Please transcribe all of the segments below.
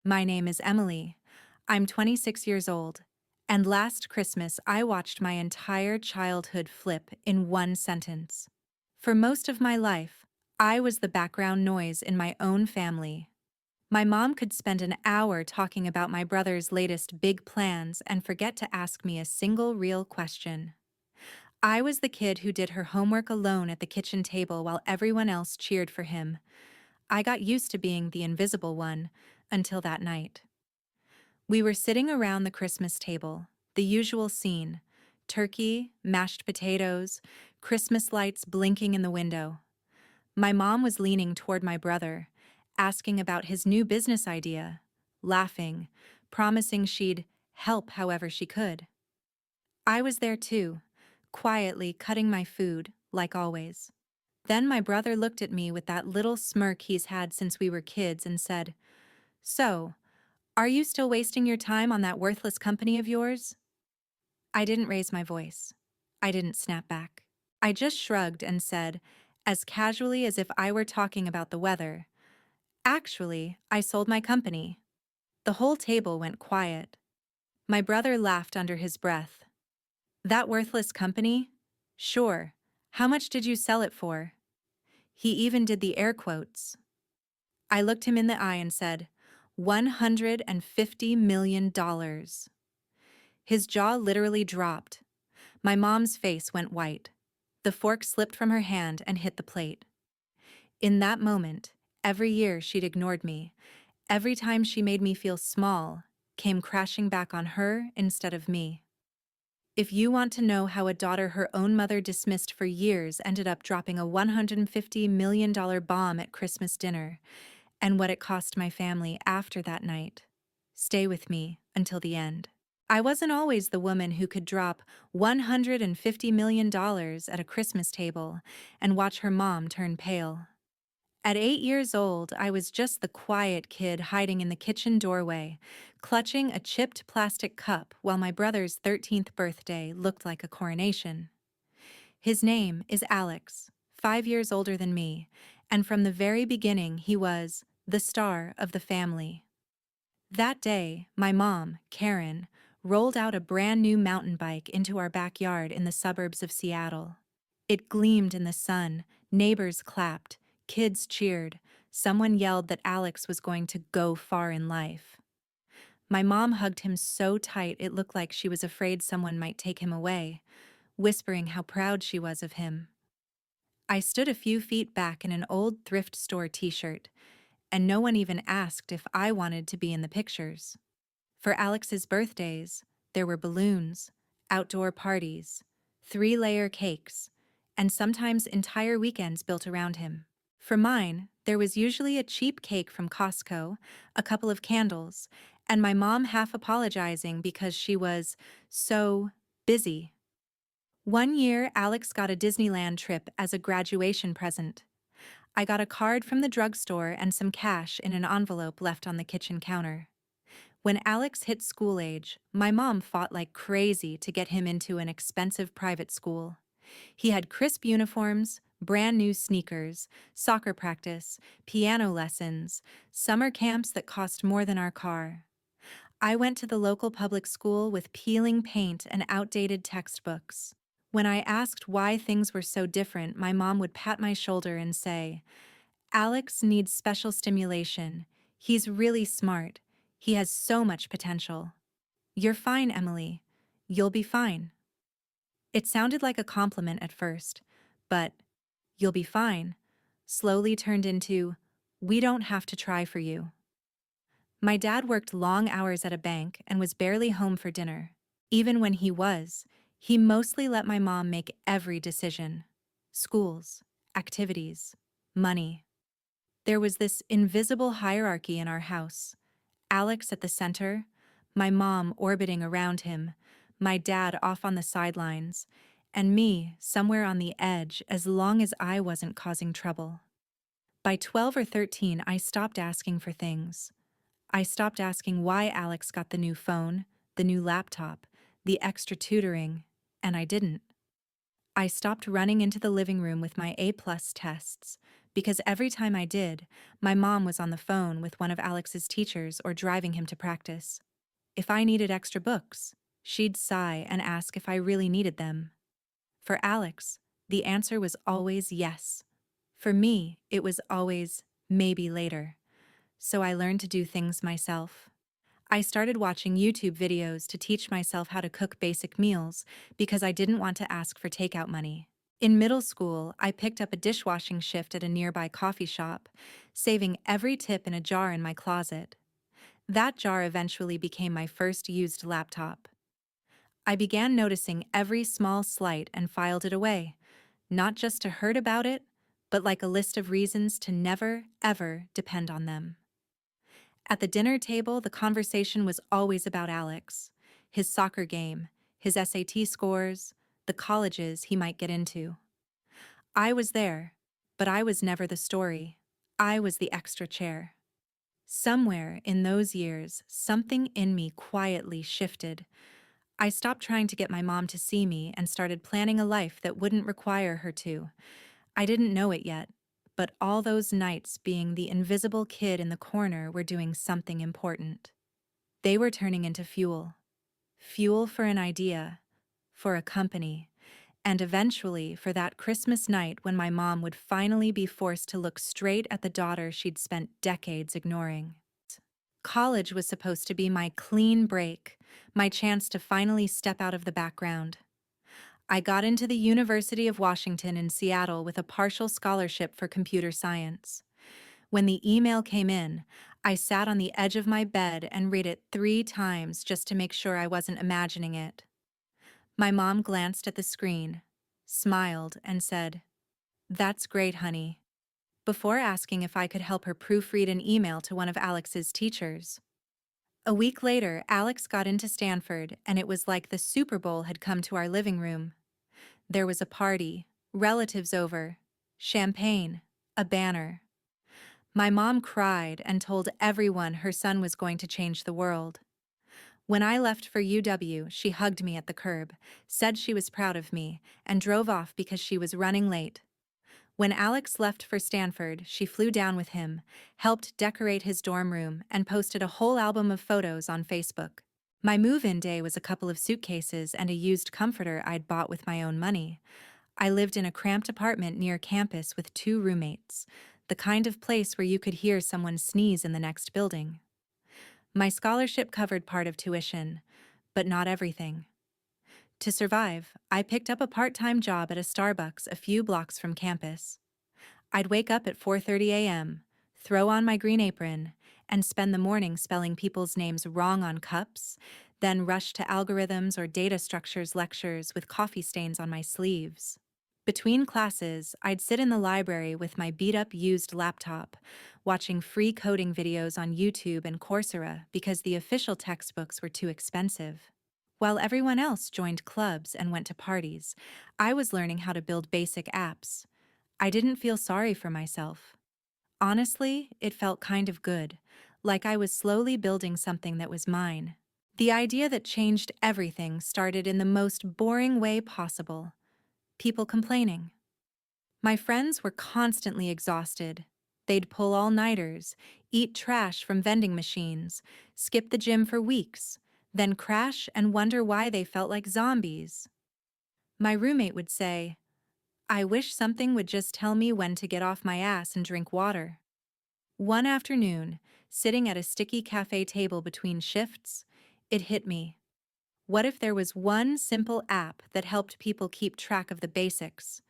My name is Emily. I'm 26 years old, and last Christmas I watched my entire childhood flip in one sentence. For most of my life, I was the background noise in my own family. My mom could spend an hour talking about my brother's latest big plans and forget to ask me a single real question. I was the kid who did her homework alone at the kitchen table while everyone else cheered for him. I got used to being the invisible one until that night. We were sitting around the Christmas table, the usual scene: turkey, mashed potatoes, Christmas lights blinking in the window. My mom was leaning toward my brother, asking about his new business idea, laughing, promising she'd help however she could. I was there too, quietly cutting my food, like always. Then my brother looked at me with that little smirk he's had since we were kids and said, "So, are you still wasting your time on that worthless company of yours?" I didn't raise my voice. I didn't snap back. I just shrugged and said, as casually as if I were talking about the weather, "Actually, I sold my company." The whole table went quiet. My brother laughed under his breath. "That worthless company? Sure. How much did you sell it for?" He even did the air quotes. I looked him in the eye and said, $150 million. His jaw literally dropped. My mom's face went white. The fork slipped from her hand and hit the plate. In that moment, every year she'd ignored me, every time she made me feel small, came crashing back on her instead of me. If you want to know how a daughter her own mother dismissed for years ended up dropping a $150 million bomb at Christmas dinner, and what it cost my family after that night, stay with me until the end. I wasn't always the woman who could drop $150 million at a Christmas table and watch her mom turn pale. At 8 years old, I was just the quiet kid hiding in the kitchen doorway, clutching a chipped plastic cup while my brother's 13th birthday looked like a coronation. His name is Alex, 5 years older than me, and from the very beginning he was the star of the family. That day, my mom, Karen, rolled out a brand new mountain bike into our backyard in the suburbs of Seattle. It gleamed in the sun, neighbors clapped, kids cheered, someone yelled that Alex was going to go far in life. My mom hugged him so tight it looked like she was afraid someone might take him away, whispering how proud she was of him. I stood a few feet back in an old thrift store t-shirt, and no one even asked if I wanted to be in the pictures. For Alex's birthdays, there were balloons, outdoor parties, 3-layer cakes, and sometimes entire weekends built around him. For mine, there was usually a cheap cake from Costco, a couple of candles, and my mom half apologizing because she was so busy. One year, Alex got a Disneyland trip as a graduation present. I got a card from the drugstore and some cash in an envelope left on the kitchen counter. When Alex hit school age, my mom fought like crazy to get him into an expensive private school. He had crisp uniforms, brand new sneakers, soccer practice, piano lessons, summer camps that cost more than our car. I went to the local public school with peeling paint and outdated textbooks. When I asked why things were so different, my mom would pat my shoulder and say, "Alex needs special stimulation. He's really smart. He has so much potential." "You're fine, Emily. You'll be fine." It sounded like a compliment at first, but "you'll be fine" slowly turned into, "we don't have to try for you." My dad worked long hours at a bank and was barely home for dinner. Even when he was, he mostly let my mom make every decision: schools, activities, money. There was this invisible hierarchy in our house: Alex at the center, my mom orbiting around him, my dad off on the sidelines, and me somewhere on the edge as long as I wasn't causing trouble. By 12 or 13, I stopped asking for things. I stopped asking why Alex got the new phone, the new laptop, the extra tutoring, and I didn't. I stopped running into the living room with my A-plus tests because every time I did, my mom was on the phone with one of Alex's teachers or driving him to practice. If I needed extra books, she'd sigh and ask if I really needed them. For Alex, the answer was always yes. For me, it was always maybe later. So I learned to do things myself. I started watching YouTube videos to teach myself how to cook basic meals because I didn't want to ask for takeout money. In middle school, I picked up a dishwashing shift at a nearby coffee shop, saving every tip in a jar in my closet. That jar eventually became my first used laptop. I began noticing every small slight and filed it away, not just to hurt about it, but like a list of reasons to never, ever depend on them. At the dinner table, the conversation was always about Alex, his soccer game, his SAT scores, the colleges he might get into. I was there, but I was never the story. I was the extra chair. Somewhere in those years, something in me quietly shifted. I stopped trying to get my mom to see me and started planning a life that wouldn't require her to. I didn't know it yet, but all those nights being the invisible kid in the corner were doing something important. They were turning into fuel. Fuel for an idea, for a company, and eventually for that Christmas night when my mom would finally be forced to look straight at the daughter she'd spent decades ignoring. College was supposed to be my clean break, my chance to finally step out of the background. I got into the University of Washington in Seattle with a partial scholarship for computer science. When the email came in, I sat on the edge of my bed and read it 3 times just to make sure I wasn't imagining it. My mom glanced at the screen, smiled, and said, "That's great, honey," before asking if I could help her proofread an email to one of Alex's teachers. A week later, Alex got into Stanford, and it was like the Super Bowl had come to our living room. There was a party, relatives over, champagne, a banner. My mom cried and told everyone her son was going to change the world. When I left for UW, she hugged me at the curb, said she was proud of me, and drove off because she was running late. When Alex left for Stanford, she flew down with him, helped decorate his dorm room, and posted a whole album of photos on Facebook. My move-in day was a couple of suitcases and a used comforter I'd bought with my own money. I lived in a cramped apartment near campus with 2 roommates, the kind of place where you could hear someone sneeze in the next building. My scholarship covered part of tuition, but not everything. To survive, I picked up a part-time job at a Starbucks a few blocks from campus. I'd wake up at 4:30 a.m., throw on my green apron, and spend the morning spelling people's names wrong on cups, then rush to algorithms or data structures lectures with coffee stains on my sleeves. Between classes, I'd sit in the library with my beat-up used laptop, watching free coding videos on YouTube and Coursera because the official textbooks were too expensive. While everyone else joined clubs and went to parties, I was learning how to build basic apps. I didn't feel sorry for myself. Honestly, it felt kind of good, like I was slowly building something that was mine. The idea that changed everything started in the most boring way possible. People complaining. My friends were constantly exhausted. They'd pull all-nighters, eat trash from vending machines, skip the gym for weeks, then crash and wonder why they felt like zombies. My roommate would say, "I wish something would just tell me when to get off my ass and drink water." One afternoon, sitting at a sticky cafe table between shifts, it hit me. What if there was one simple app that helped people keep track of the basics?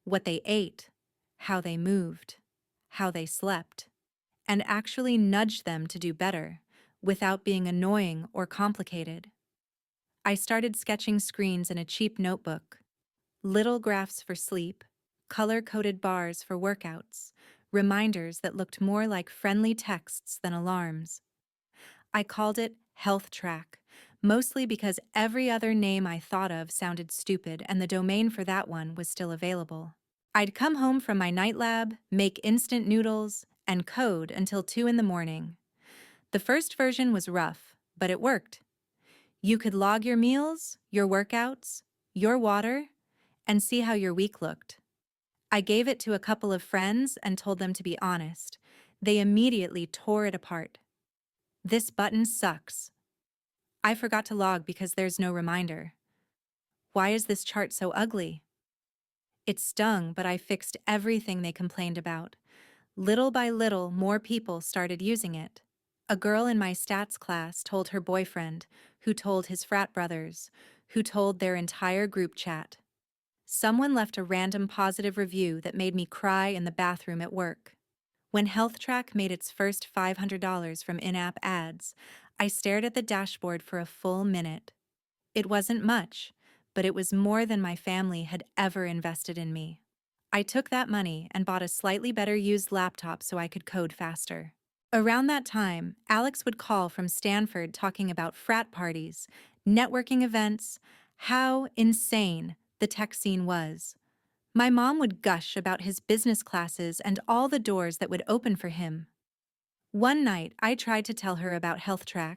What they ate, how they moved, how they slept, and actually nudge them to do better, without being annoying or complicated. I started sketching screens in a cheap notebook, little graphs for sleep, color-coded bars for workouts, reminders that looked more like friendly texts than alarms. I called it Health Track, mostly because every other name I thought of sounded stupid and the domain for that one was still available. I'd come home from my night lab, make instant noodles, and code until 2 in the morning. The first version was rough, but it worked. You could log your meals, your workouts, your water, and see how your week looked. I gave it to a couple of friends and told them to be honest. They immediately tore it apart. This button sucks. I forgot to log because there's no reminder. Why is this chart so ugly? It stung, but I fixed everything they complained about. Little by little, more people started using it. A girl in my stats class told her boyfriend, who told his frat brothers, who told their entire group chat. Someone left a random positive review that made me cry in the bathroom at work. When HealthTrack made its first $500 from in-app ads, I stared at the dashboard for a full minute. It wasn't much, but it was more than my family had ever invested in me. I took that money and bought a slightly better used laptop so I could code faster. Around that time, Alex would call from Stanford talking about frat parties, networking events, how insane the tech scene was. My mom would gush about his business classes and all the doors that would open for him. One night, I tried to tell her about HealthTrack.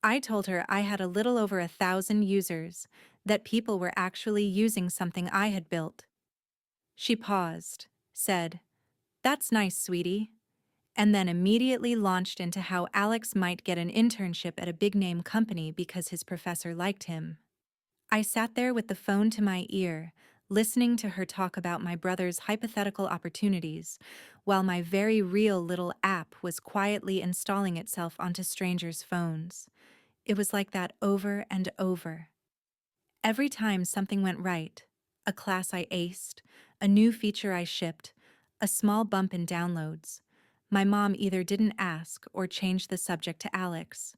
I told her I had a little over 1,000 users, that people were actually using something I had built. She paused, said, "That's nice, sweetie," and then immediately launched into how Alex might get an internship at a big-name company because his professor liked him. I sat there with the phone to my ear, listening to her talk about my brother's hypothetical opportunities, while my very real little app was quietly installing itself onto strangers' phones. It was like that over and over. Every time something went right, a class I aced, a new feature I shipped, a small bump in downloads, my mom either didn't ask or changed the subject to Alex.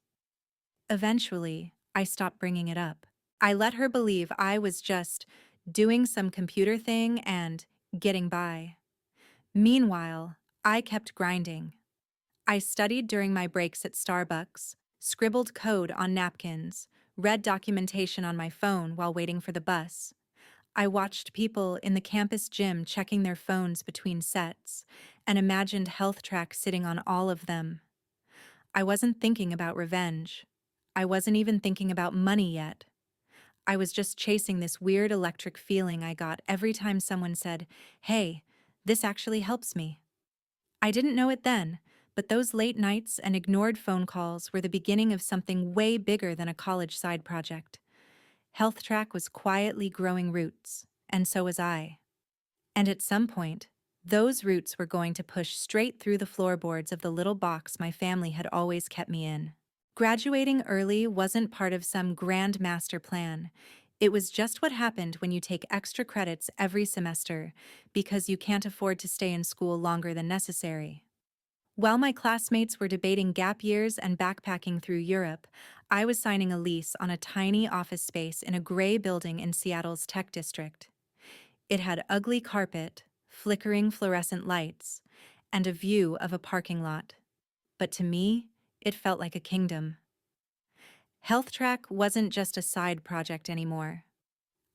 Eventually, I stopped bringing it up. I let her believe I was just doing some computer thing and getting by. Meanwhile, I kept grinding. I studied during my breaks at Starbucks, scribbled code on napkins, read documentation on my phone while waiting for the bus. I watched people in the campus gym checking their phones between sets and imagined HealthTrack sitting on all of them. I wasn't thinking about revenge. I wasn't even thinking about money yet. I was just chasing this weird electric feeling I got every time someone said, "Hey, this actually helps me." I didn't know it then, but those late nights and ignored phone calls were the beginning of something way bigger than a college side project. HealthTrack was quietly growing roots, and so was I. And at some point, those roots were going to push straight through the floorboards of the little box my family had always kept me in. Graduating early wasn't part of some grand master plan. It was just what happened when you take extra credits every semester because you can't afford to stay in school longer than necessary. While my classmates were debating gap years and backpacking through Europe, I was signing a lease on a tiny office space in a gray building in Seattle's tech district. It had ugly carpet, flickering fluorescent lights, and a view of a parking lot. But to me, it felt like a kingdom. HealthTrack wasn't just a side project anymore.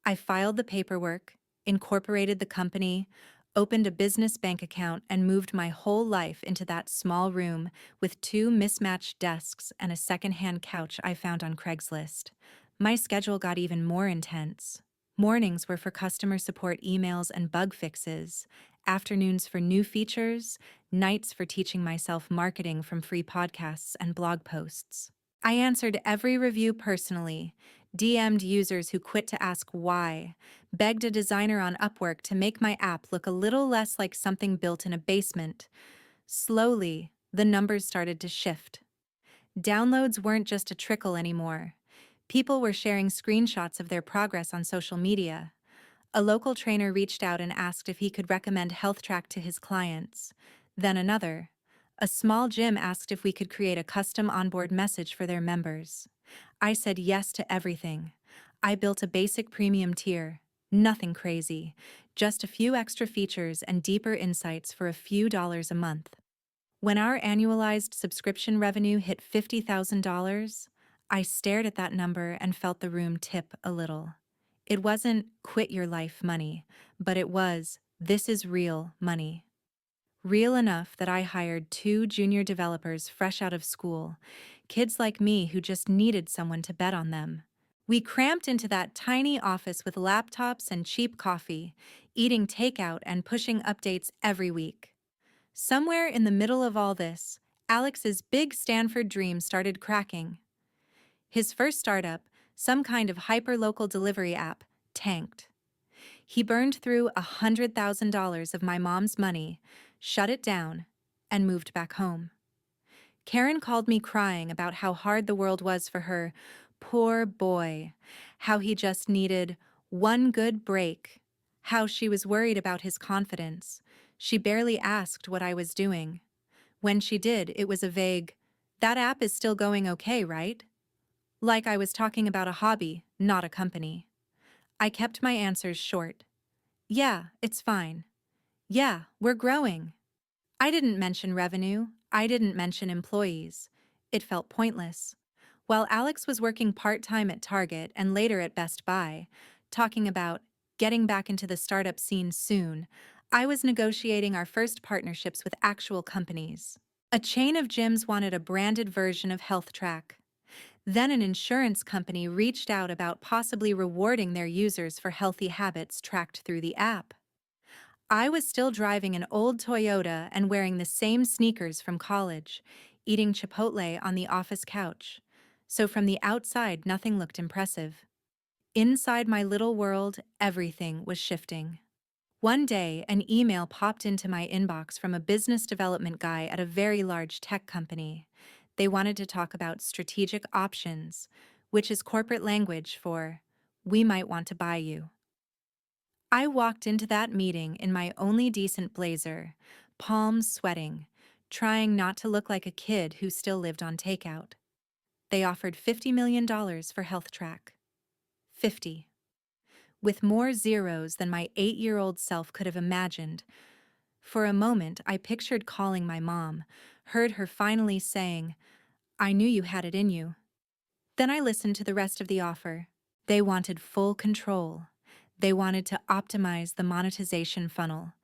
I filed the paperwork, incorporated the company, opened a business bank account, and moved my whole life into that small room with two mismatched desks and a secondhand couch I found on Craigslist. My schedule got even more intense. Mornings were for customer support emails and bug fixes, afternoons for new features, nights for teaching myself marketing from free podcasts and blog posts. I answered every review personally, DM'd users who quit to ask why, begged a designer on Upwork to make my app look a little less like something built in a basement. Slowly, the numbers started to shift. Downloads weren't just a trickle anymore. People were sharing screenshots of their progress on social media. A local trainer reached out and asked if he could recommend HealthTrack to his clients. Then another. A small gym asked if we could create a custom onboard message for their members. I said yes to everything. I built a basic premium tier. Nothing crazy. Just a few extra features and deeper insights for a few dollars a month. When our annualized subscription revenue hit $50,000, I stared at that number and felt the room tip a little. It wasn't quit your life money, but it was this is real money. Real enough that I hired 2 junior developers fresh out of school, kids like me who just needed someone to bet on them. We cramped into that tiny office with laptops and cheap coffee, eating takeout and pushing updates every week. Somewhere in the middle of all this, Alex's big Stanford dream started cracking. His first startup, some kind of hyper-local delivery app, tanked. He burned through $100,000 of my mom's money, shut it down, and moved back home. Karen called me crying about how hard the world was for her poor boy, how he just needed one good break, how she was worried about his confidence. She barely asked what I was doing. When she did, it was a vague, "That app is still going okay, right?" Like I was talking about a hobby, not a company. I kept my answers short. "Yeah, it's fine. Yeah, we're growing." I didn't mention revenue. I didn't mention employees. It felt pointless. While Alex was working part-time at Target and later at Best Buy, talking about getting back into the startup scene soon, I was negotiating our first partnerships with actual companies. A chain of gyms wanted a branded version of HealthTrack. Then an insurance company reached out about possibly rewarding their users for healthy habits tracked through the app. I was still driving an old Toyota and wearing the same sneakers from college, eating Chipotle on the office couch. So from the outside, nothing looked impressive. Inside my little world, everything was shifting. One day, an email popped into my inbox from a business development guy at a very large tech company. They wanted to talk about strategic options, which is corporate language for, "We might want to buy you." I walked into that meeting in my only decent blazer, palms sweating, trying not to look like a kid who still lived on takeout. They offered $50 million for HealthTrack. 50. With more zeros than my 8-year-old self could have imagined. For a moment, I pictured calling my mom, heard her finally saying, "I knew you had it in you." Then I listened to the rest of the offer. They wanted full control. They wanted to optimize the monetization funnel,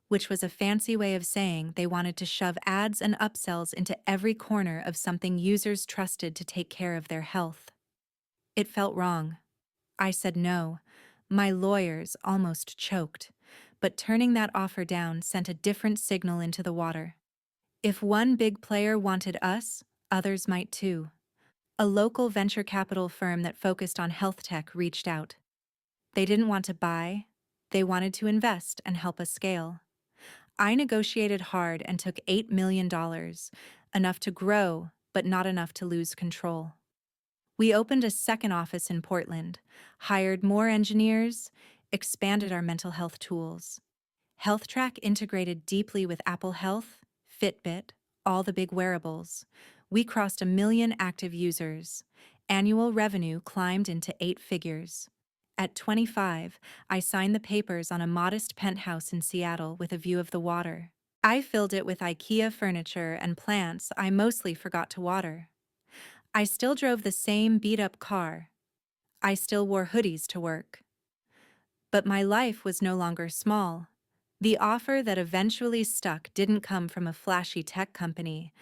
which was a fancy way of saying they wanted to shove ads and upsells into every corner of something users trusted to take care of their health. It felt wrong. I said no. My lawyers almost choked, but turning that offer down sent a different signal into the water. If one big player wanted us, others might too. A local venture capital firm that focused on health tech reached out. They didn't want to buy, they wanted to invest and help us scale. I negotiated hard and took $8 million, enough to grow, but not enough to lose control. We opened a second office in Portland, hired more engineers, expanded our mental health tools. HealthTrack integrated deeply with Apple Health, Fitbit, all the big wearables. We crossed 1 million active users. Annual revenue climbed into 8 figures. At 25, I signed the papers on a modest penthouse in Seattle with a view of the water. I filled it with IKEA furniture and plants I mostly forgot to water. I still drove the same beat-up car. I still wore hoodies to work. But my life was no longer small. The offer that eventually stuck didn't come from a flashy tech company,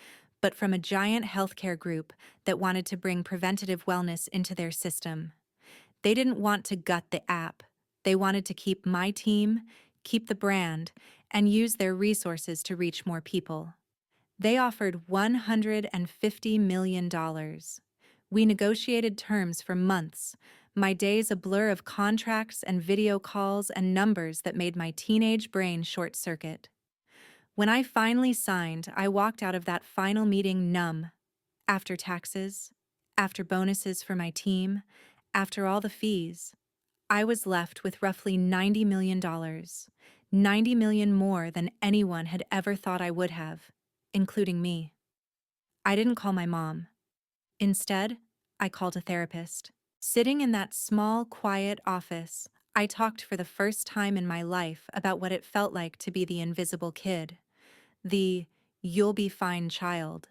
but from a giant healthcare group that wanted to bring preventative wellness into their system. They didn't want to gut the app. They wanted to keep my team, keep the brand, and use their resources to reach more people. They offered $150 million. We negotiated terms for months, my days a blur of contracts and video calls and numbers that made my teenage brain short-circuit. When I finally signed, I walked out of that final meeting numb. After taxes, after bonuses for my team, after all the fees, I was left with roughly $90 million, $90 million more than anyone had ever thought I would have, including me. I didn't call my mom. Instead, I called a therapist. Sitting in that small, quiet office, I talked for the first time in my life about what it felt like to be the invisible kid, the "you'll be fine" child,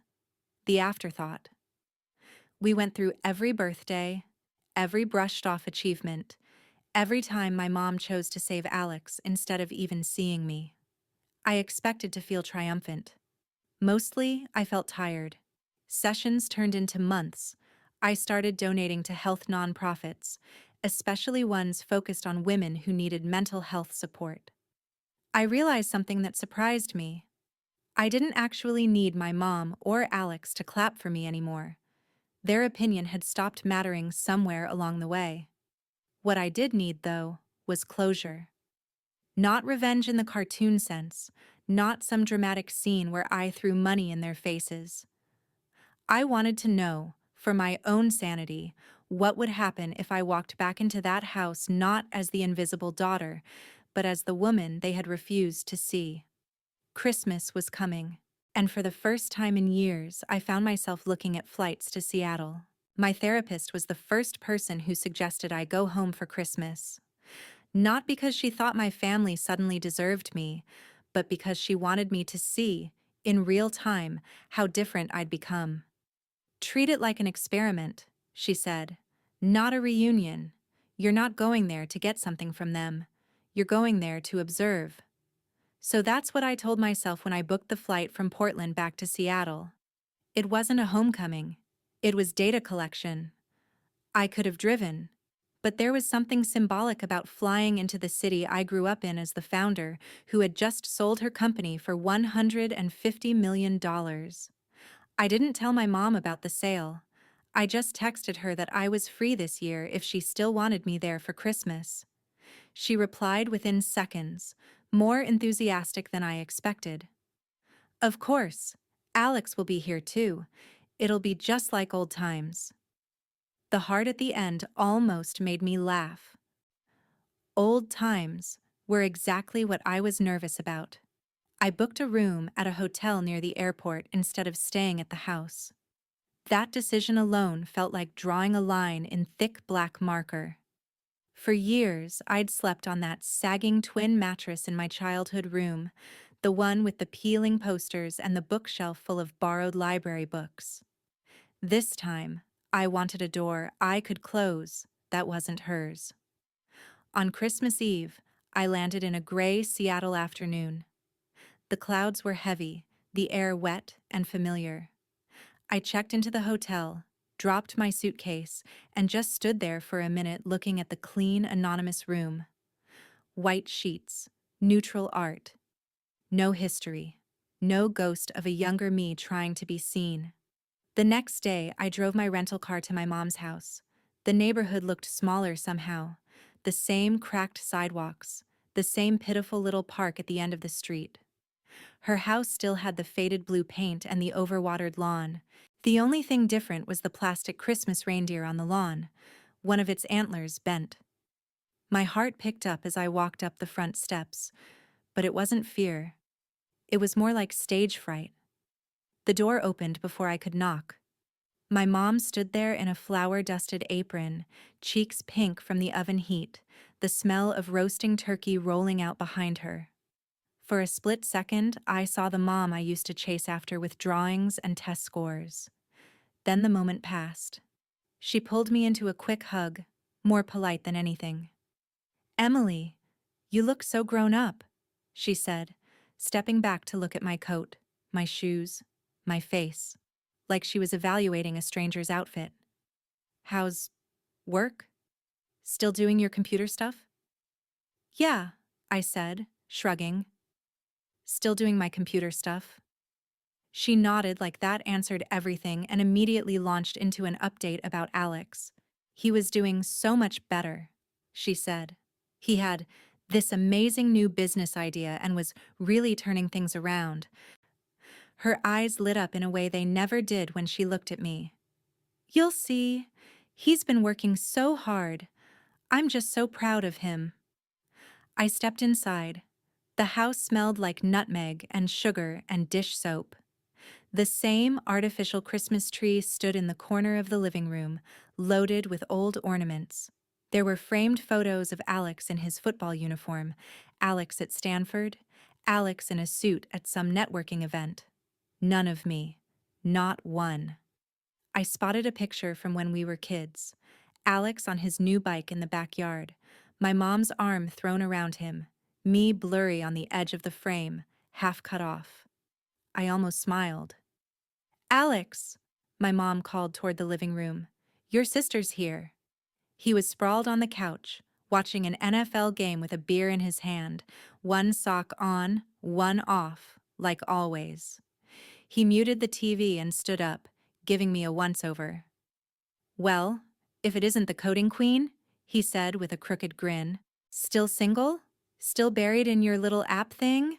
the afterthought. We went through every birthday, every brushed-off achievement, every time my mom chose to save Alex instead of even seeing me. I expected to feel triumphant. Mostly, I felt tired. Sessions turned into months, I started donating to health nonprofits, especially ones focused on women who needed mental health support. I realized something that surprised me. I didn't actually need my mom or Alex to clap for me anymore. Their opinion had stopped mattering somewhere along the way. What I did need, though, was closure. Not revenge in the cartoon sense, not some dramatic scene where I threw money in their faces. I wanted to know, for my own sanity, what would happen if I walked back into that house not as the invisible daughter, but as the woman they had refused to see. Christmas was coming, and for the first time in years, I found myself looking at flights to Seattle. My therapist was the first person who suggested I go home for Christmas. Not because she thought my family suddenly deserved me, but because she wanted me to see, in real time, how different I'd become. Treat it like an experiment, she said. Not a reunion. You're not going there to get something from them. You're going there to observe. So that's what I told myself when I booked the flight from Portland back to Seattle. It wasn't a homecoming. It was data collection. I could have driven. But there was something symbolic about flying into the city I grew up in as the founder, who had just sold her company for $150 million. I didn't tell my mom about the sale. I just texted her that I was free this year if she still wanted me there for Christmas. She replied within seconds, more enthusiastic than I expected. Of course, Alex will be here too. It'll be just like old times. The heart at the end almost made me laugh. Old times were exactly what I was nervous about. I booked a room at a hotel near the airport instead of staying at the house. That decision alone felt like drawing a line in thick black marker. For years, I'd slept on that sagging twin mattress in my childhood room, the one with the peeling posters and the bookshelf full of borrowed library books. This time, I wanted a door I could close that wasn't hers. On Christmas Eve, I landed in a gray Seattle afternoon. The clouds were heavy, the air wet and familiar. I checked into the hotel, dropped my suitcase, and just stood there for a minute looking at the clean, anonymous room. White sheets, neutral art. No history. No ghost of a younger me trying to be seen. The next day, I drove my rental car to my mom's house. The neighborhood looked smaller somehow. The same cracked sidewalks. The same pitiful little park at the end of the street. Her house still had the faded blue paint and the overwatered lawn. The only thing different was the plastic Christmas reindeer on the lawn, one of its antlers bent. My heart picked up as I walked up the front steps, but it wasn't fear. It was more like stage fright. The door opened before I could knock. My mom stood there in a flour-dusted apron, cheeks pink from the oven heat, the smell of roasting turkey rolling out behind her. For a split second, I saw the mom I used to chase after with drawings and test scores. Then the moment passed. She pulled me into a quick hug, more polite than anything. "Emily, you look so grown up," she said, stepping back to look at my coat, my shoes, my face, like she was evaluating a stranger's outfit. "How's work? Still doing your computer stuff?" "Yeah," I said, shrugging. "Still doing my computer stuff." She nodded like that answered everything and immediately launched into an update about Alex. "He was doing so much better," she said. "He had this amazing new business idea and was really turning things around." Her eyes lit up in a way they never did when she looked at me. "You'll see. He's been working so hard. I'm just so proud of him." I stepped inside. The house smelled like nutmeg and sugar and dish soap. The same artificial Christmas tree stood in the corner of the living room, loaded with old ornaments. There were framed photos of Alex in his football uniform, Alex at Stanford, Alex in a suit at some networking event. None of me. Not one. I spotted a picture from when we were kids. Alex on his new bike in the backyard, my mom's arm thrown around him, me blurry on the edge of the frame, half cut off. I almost smiled. "Alex," my mom called toward the living room. Your sister's here. He was sprawled on the couch, watching an NFL game with a beer in his hand, one sock on, one off, like always. He muted the TV and stood up, giving me a once-over. Well, if it isn't the coding queen, he said with a crooked grin. Still single? Still buried in your little app thing?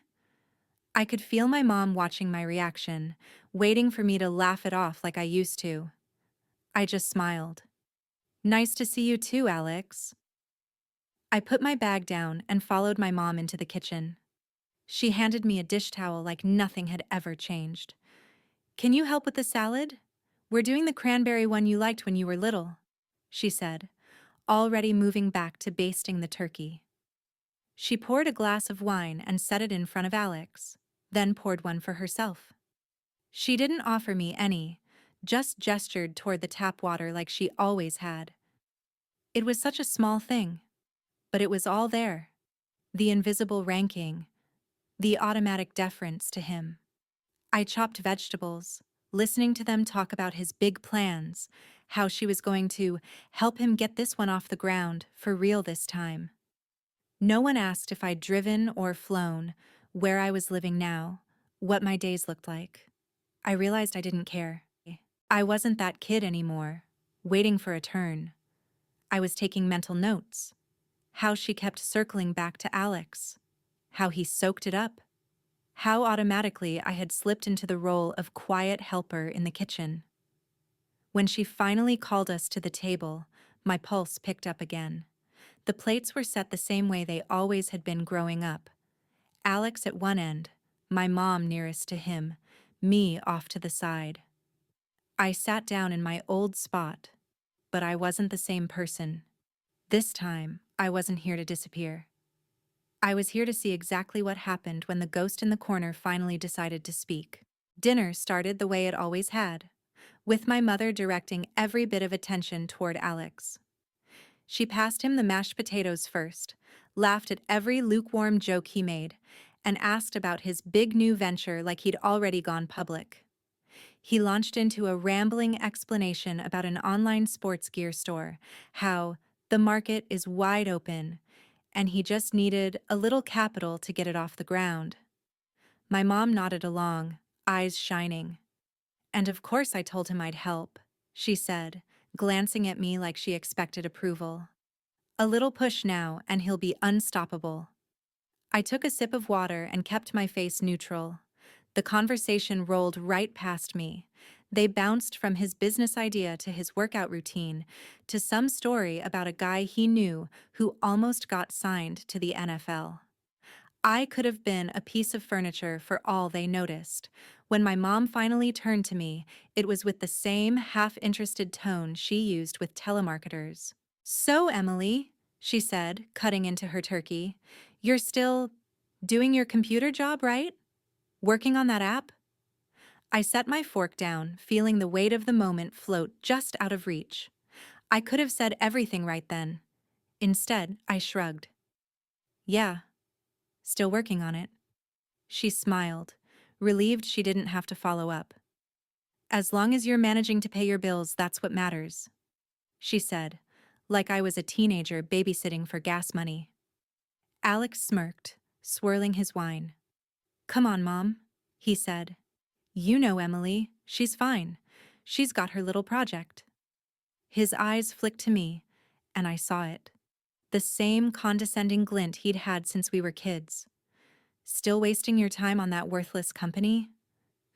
I could feel my mom watching my reaction, waiting for me to laugh it off like I used to. I just smiled. Nice to see you too, Alex. I put my bag down and followed my mom into the kitchen. She handed me a dish towel like nothing had ever changed. Can you help with the salad? We're doing the cranberry one you liked when you were little, she said, already moving back to basting the turkey. She poured a glass of wine and set it in front of Alex, then poured one for herself. She didn't offer me any, just gestured toward the tap water like she always had. It was such a small thing, but it was all there. The invisible ranking, the automatic deference to him. I chopped vegetables, listening to them talk about his big plans, how she was going to help him get this one off the ground for real this time. No one asked if I'd driven or flown, where I was living now, what my days looked like. I realized I didn't care. I wasn't that kid anymore, waiting for a turn. I was taking mental notes. How she kept circling back to Alex. How he soaked it up. How automatically I had slipped into the role of quiet helper in the kitchen. When she finally called us to the table, my pulse picked up again. The plates were set the same way they always had been growing up. Alex at one end, my mom nearest to him, me off to the side. I sat down in my old spot, but I wasn't the same person. This time, I wasn't here to disappear. I was here to see exactly what happened when the ghost in the corner finally decided to speak. Dinner started the way it always had, with my mother directing every bit of attention toward Alex. She passed him the mashed potatoes first, laughed at every lukewarm joke he made, and asked about his big new venture like he'd already gone public. He launched into a rambling explanation about an online sports gear store, how the market is wide open, and he just needed a little capital to get it off the ground. My mom nodded along, eyes shining. And of course I told him I'd help, she said, glancing at me like she expected approval. A little push now, and he'll be unstoppable. I took a sip of water and kept my face neutral. The conversation rolled right past me. They bounced from his business idea to his workout routine, to some story about a guy he knew who almost got signed to the NFL. I could have been a piece of furniture for all they noticed. When my mom finally turned to me, it was with the same half-interested tone she used with telemarketers. So, Emily, she said, cutting into her turkey, you're still doing your computer job, right? Working on that app? I set my fork down, feeling the weight of the moment float just out of reach. I could have said everything right then. Instead, I shrugged. Yeah, still working on it. She smiled, relieved she didn't have to follow up. As long as you're managing to pay your bills, that's what matters, she said, like I was a teenager babysitting for gas money. Alex smirked, swirling his wine. Come on, Mom, he said. You know Emily, she's fine. She's got her little project. His eyes flicked to me, and I saw it. The same condescending glint he'd had since we were kids. Still wasting your time on that worthless company?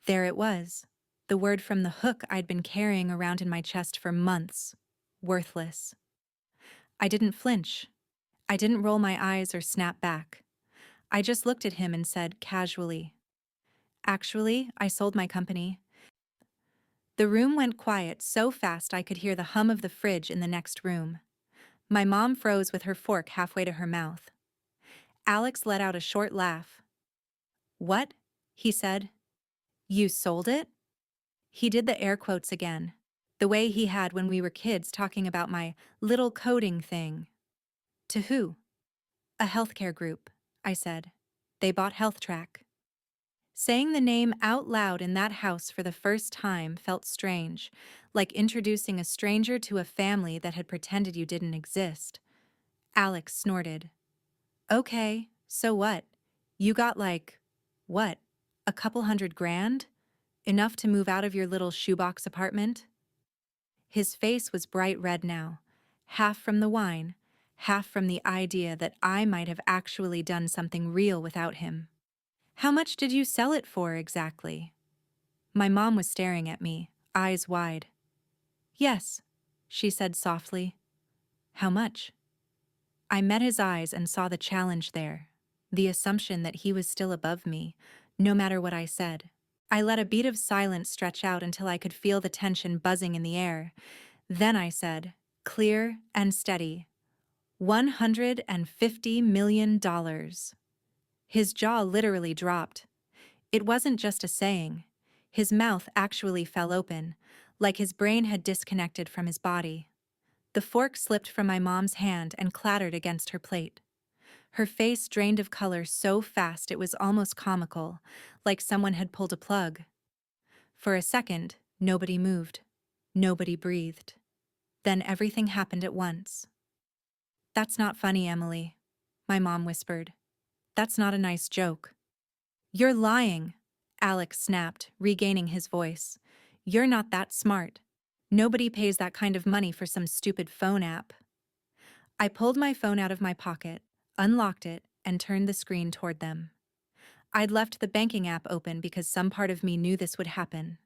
There it was, the word from the hook I'd been carrying around in my chest for months. Worthless. I didn't flinch. I didn't roll my eyes or snap back. I just looked at him and said casually, "Actually, I sold my company." The room went quiet so fast I could hear the hum of the fridge in the next room. My mom froze with her fork halfway to her mouth. Alex let out a short laugh. "What?" he said. "You sold it?" He did the air quotes again, the way he had when we were kids talking about my little coding thing. To who? A healthcare group, I said. They bought HealthTrack. Saying the name out loud in that house for the first time felt strange, like introducing a stranger to a family that had pretended you didn't exist. Alex snorted. Okay, so what? You got what? A couple $100,000? Enough to move out of your little shoebox apartment? His face was bright red now, half from the wine, half from the idea that I might have actually done something real without him. How much did you sell it for exactly? My mom was staring at me, eyes wide. Yes, she said softly. How much? I met his eyes and saw the challenge there, the assumption that he was still above me, no matter what I said. I let a beat of silence stretch out until I could feel the tension buzzing in the air. Then I said, clear and steady, $150 million. His jaw literally dropped. It wasn't just a saying. His mouth actually fell open, like his brain had disconnected from his body. The fork slipped from my mom's hand and clattered against her plate. Her face drained of color so fast it was almost comical, like someone had pulled a plug. For a second, nobody moved. Nobody breathed. Then everything happened at once. That's not funny, Emily, my mom whispered. That's not a nice joke. You're lying, Alex snapped, regaining his voice. You're not that smart. Nobody pays that kind of money for some stupid phone app. I pulled my phone out of my pocket, unlocked it, and turned the screen toward them. I'd left the banking app open because some part of me knew this would happen.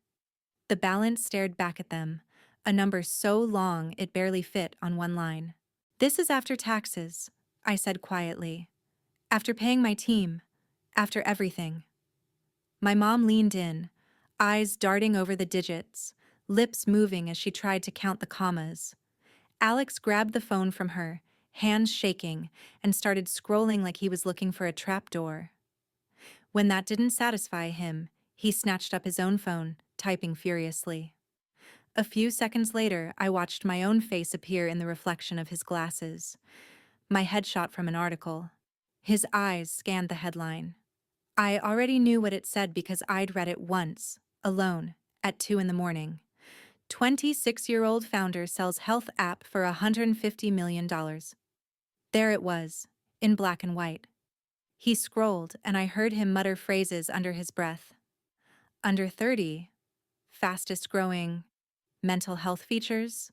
The balance stared back at them, a number so long it barely fit on one line. This is after taxes, I said quietly. After paying my team. After everything. My mom leaned in, eyes darting over the digits, lips moving as she tried to count the commas. Alex grabbed the phone from her, hands shaking, and started scrolling like he was looking for a trapdoor. When that didn't satisfy him, he snatched up his own phone, typing furiously. A few seconds later, I watched my own face appear in the reflection of his glasses. My headshot from an article. His eyes scanned the headline. I already knew what it said because I'd read it once, alone, at 2 in the morning. 26-year-old founder sells health app for $150 million. There it was, in black and white. He scrolled, and I heard him mutter phrases under his breath. Under 30, fastest growing, mental health features.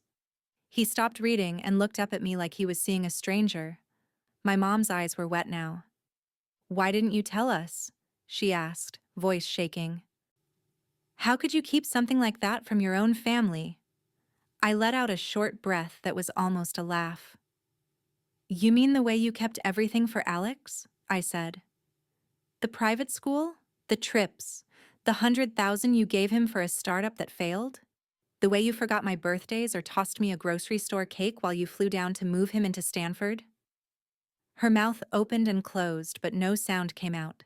He stopped reading and looked up at me like he was seeing a stranger. My mom's eyes were wet now. Why didn't you tell us? She asked, voice shaking. How could you keep something like that from your own family? I let out a short breath that was almost a laugh. You mean the way you kept everything for Alex? I said. The private school? The trips? The 100,000 you gave him for a startup that failed? The way you forgot my birthdays or tossed me a grocery store cake while you flew down to move him into Stanford? Her mouth opened and closed, but no sound came out.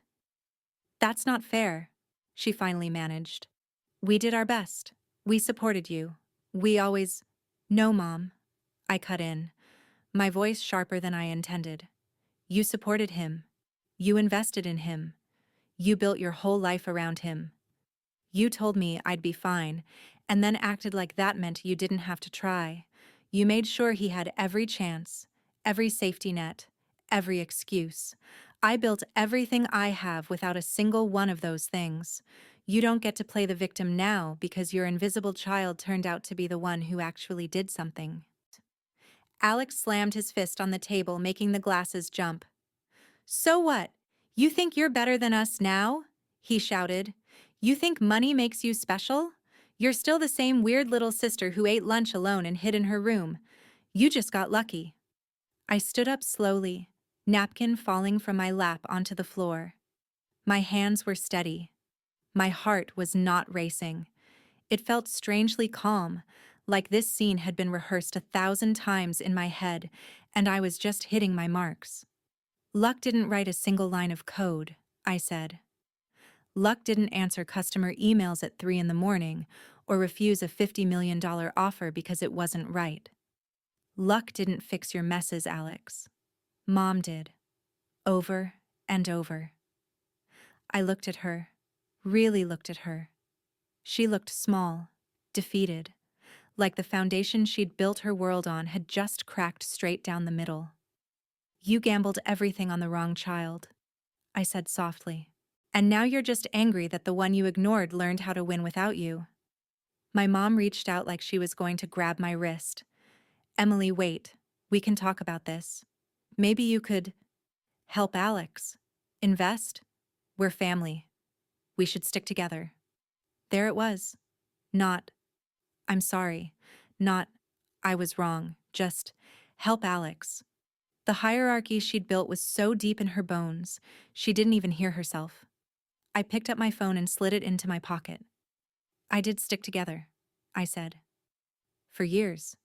That's not fair, she finally managed. We did our best. We supported you. We always— No, Mom, I cut in, my voice sharper than I intended. You supported him. You invested in him. You built your whole life around him. You told me I'd be fine, and then acted like that meant you didn't have to try. You made sure he had every chance, every safety net, every excuse. I built everything I have without a single one of those things. You don't get to play the victim now because your invisible child turned out to be the one who actually did something. Alex slammed his fist on the table, making the glasses jump. So what? You think you're better than us now? He shouted. You think money makes you special? You're still the same weird little sister who ate lunch alone and hid in her room. You just got lucky. I stood up slowly, napkin falling from my lap onto the floor. My hands were steady. My heart was not racing. It felt strangely calm, like this scene had been rehearsed 1,000 times in my head, and I was just hitting my marks. Luck didn't write a single line of code, I said. Luck didn't answer customer emails at 3 in the morning or refuse a $50 million offer because it wasn't right. Luck didn't fix your messes, Alex. Mom did. Over and over. I looked at her, really looked at her. She looked small, defeated, like the foundation she'd built her world on had just cracked straight down the middle. "You gambled everything on the wrong child," I said softly. "And now you're just angry that the one you ignored learned how to win without you." My mom reached out like she was going to grab my wrist. "Emily, wait. We can talk about this. Maybe you could help Alex. Invest. We're family. We should stick together." There it was. Not, "I'm sorry." Not, "I was wrong." Just, "Help Alex." The hierarchy she'd built was so deep in her bones, she didn't even hear herself. I picked up my phone and slid it into my pocket. "I did stick together," I said. "For years.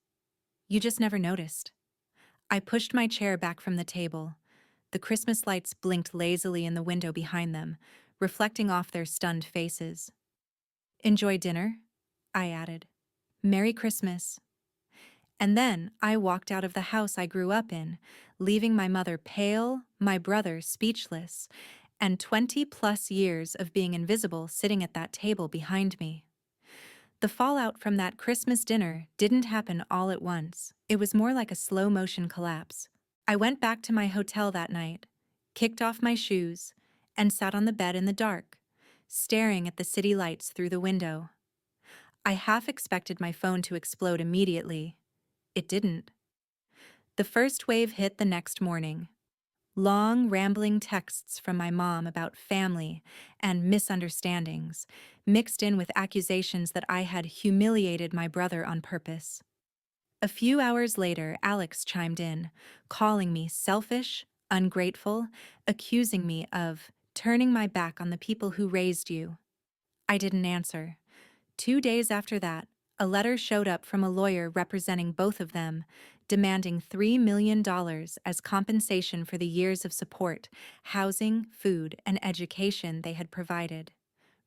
You just never noticed." I pushed my chair back from the table. The Christmas lights blinked lazily in the window behind them, reflecting off their stunned faces. "Enjoy dinner?" I added. "Merry Christmas." And then I walked out of the house I grew up in, leaving my mother pale, my brother speechless, and 20+ years of being invisible sitting at that table behind me. The fallout from that Christmas dinner didn't happen all at once. It was more like a slow-motion collapse. I went back to my hotel that night, kicked off my shoes, and sat on the bed in the dark, staring at the city lights through the window. I half expected my phone to explode immediately. It didn't. The first wave hit the next morning. Long, rambling texts from my mom about family and misunderstandings, mixed in with accusations that I had humiliated my brother on purpose. A few hours later, Alex chimed in, calling me selfish, ungrateful, accusing me of turning my back on the people who raised you. I didn't answer. 2 days after that, a letter showed up from a lawyer representing both of them, demanding $3 million as compensation for the years of support, housing, food, and education they had provided.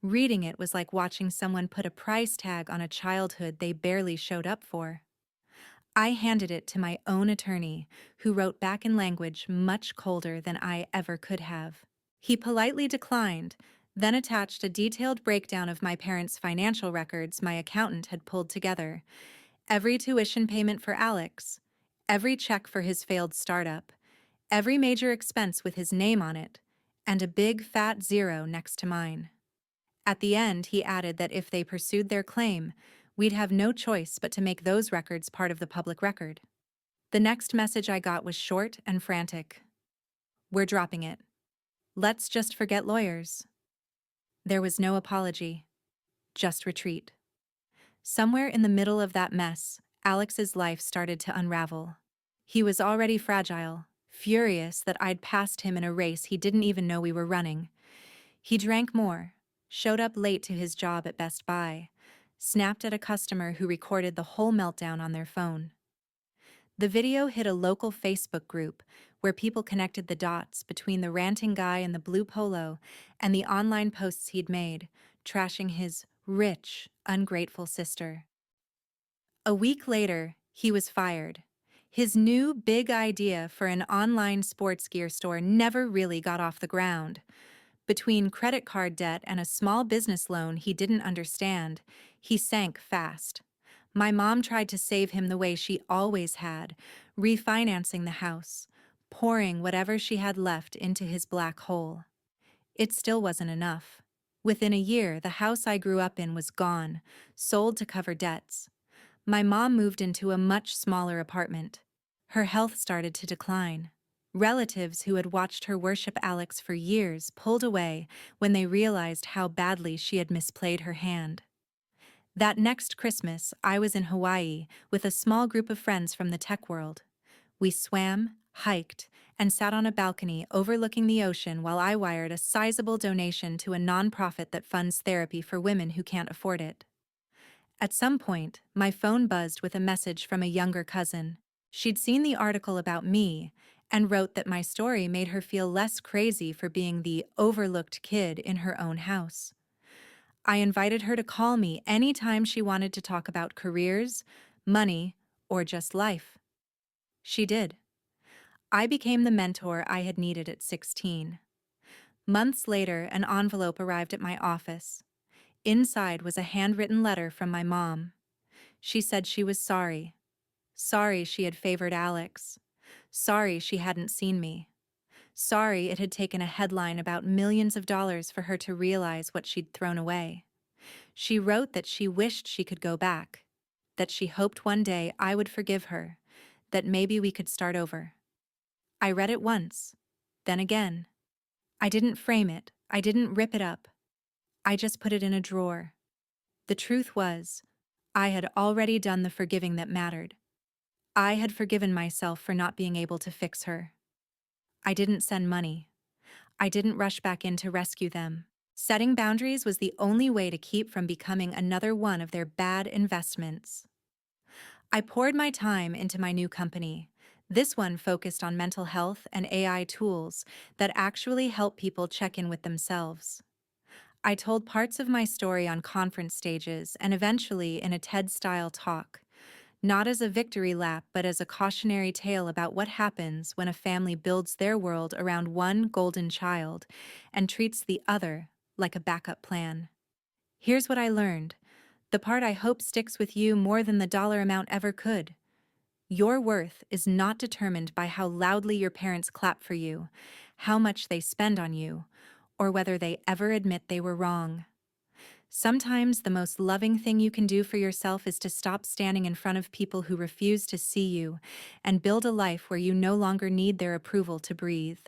Reading it was like watching someone put a price tag on a childhood they barely showed up for. I handed it to my own attorney, who wrote back in language much colder than I ever could have. He politely declined, then attached a detailed breakdown of my parents' financial records my accountant had pulled together. Every tuition payment for Alex, every check for his failed startup, every major expense with his name on it, and a big fat zero next to mine. At the end, he added that if they pursued their claim, we'd have no choice but to make those records part of the public record. The next message I got was short and frantic. "We're dropping it. Let's just forget lawyers." There was no apology, just retreat. Somewhere in the middle of that mess, Alex's life started to unravel. He was already fragile, furious that I'd passed him in a race he didn't even know we were running. He drank more, showed up late to his job at Best Buy, snapped at a customer who recorded the whole meltdown on their phone. The video hit a local Facebook group where people connected the dots between the ranting guy in the blue polo and the online posts he'd made, trashing his rich, ungrateful sister. A week later, he was fired. His new big idea for an online sports gear store never really got off the ground. Between credit card debt and a small business loan he didn't understand, he sank fast. My mom tried to save him the way she always had, refinancing the house, pouring whatever she had left into his black hole. It still wasn't enough. Within a year, the house I grew up in was gone, sold to cover debts. My mom moved into a much smaller apartment. Her health started to decline. Relatives who had watched her worship Alex for years pulled away when they realized how badly she had misplayed her hand. That next Christmas, I was in Hawaii with a small group of friends from the tech world. We swam, hiked, and sat on a balcony overlooking the ocean while I wired a sizable donation to a nonprofit that funds therapy for women who can't afford it. At some point, my phone buzzed with a message from a younger cousin. She'd seen the article about me and wrote that my story made her feel less crazy for being the overlooked kid in her own house. I invited her to call me anytime she wanted to talk about careers, money, or just life. She did. I became the mentor I had needed at 16. Months later, an envelope arrived at my office. Inside was a handwritten letter from my mom. She said she was sorry. Sorry she had favored Alex. Sorry she hadn't seen me. Sorry it had taken a headline about millions of dollars for her to realize what she'd thrown away. She wrote that she wished she could go back, that she hoped one day I would forgive her, that maybe we could start over. I read it once, then again. I didn't frame it, I didn't rip it up. I just put it in a drawer. The truth was, I had already done the forgiving that mattered. I had forgiven myself for not being able to fix her. I didn't send money. I didn't rush back in to rescue them. Setting boundaries was the only way to keep from becoming another one of their bad investments. I poured my time into my new company. This one focused on mental health and AI tools that actually help people check in with themselves. I told parts of my story on conference stages and eventually in a TED-style talk, not as a victory lap but as a cautionary tale about what happens when a family builds their world around one golden child and treats the other like a backup plan. Here's what I learned, the part I hope sticks with you more than the dollar amount ever could. Your worth is not determined by how loudly your parents clap for you, how much they spend on you, or whether they ever admit they were wrong. Sometimes the most loving thing you can do for yourself is to stop standing in front of people who refuse to see you and build a life where you no longer need their approval to breathe.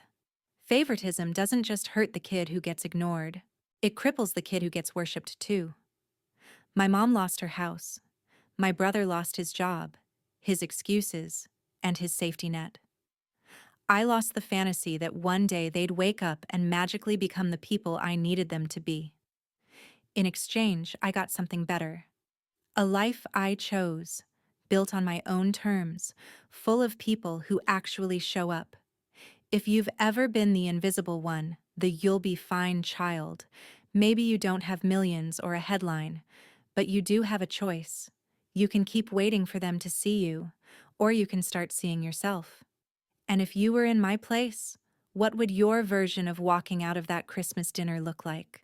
Favoritism doesn't just hurt the kid who gets ignored. It cripples the kid who gets worshipped too. My mom lost her house. My brother lost his job, his excuses, and his safety net. I lost the fantasy that one day they'd wake up and magically become the people I needed them to be. In exchange, I got something better. A life I chose, built on my own terms, full of people who actually show up. If you've ever been the invisible one, the you'll be fine child, maybe you don't have millions or a headline, but you do have a choice. You can keep waiting for them to see you, or you can start seeing yourself. And if you were in my place, what would your version of walking out of that Christmas dinner look like?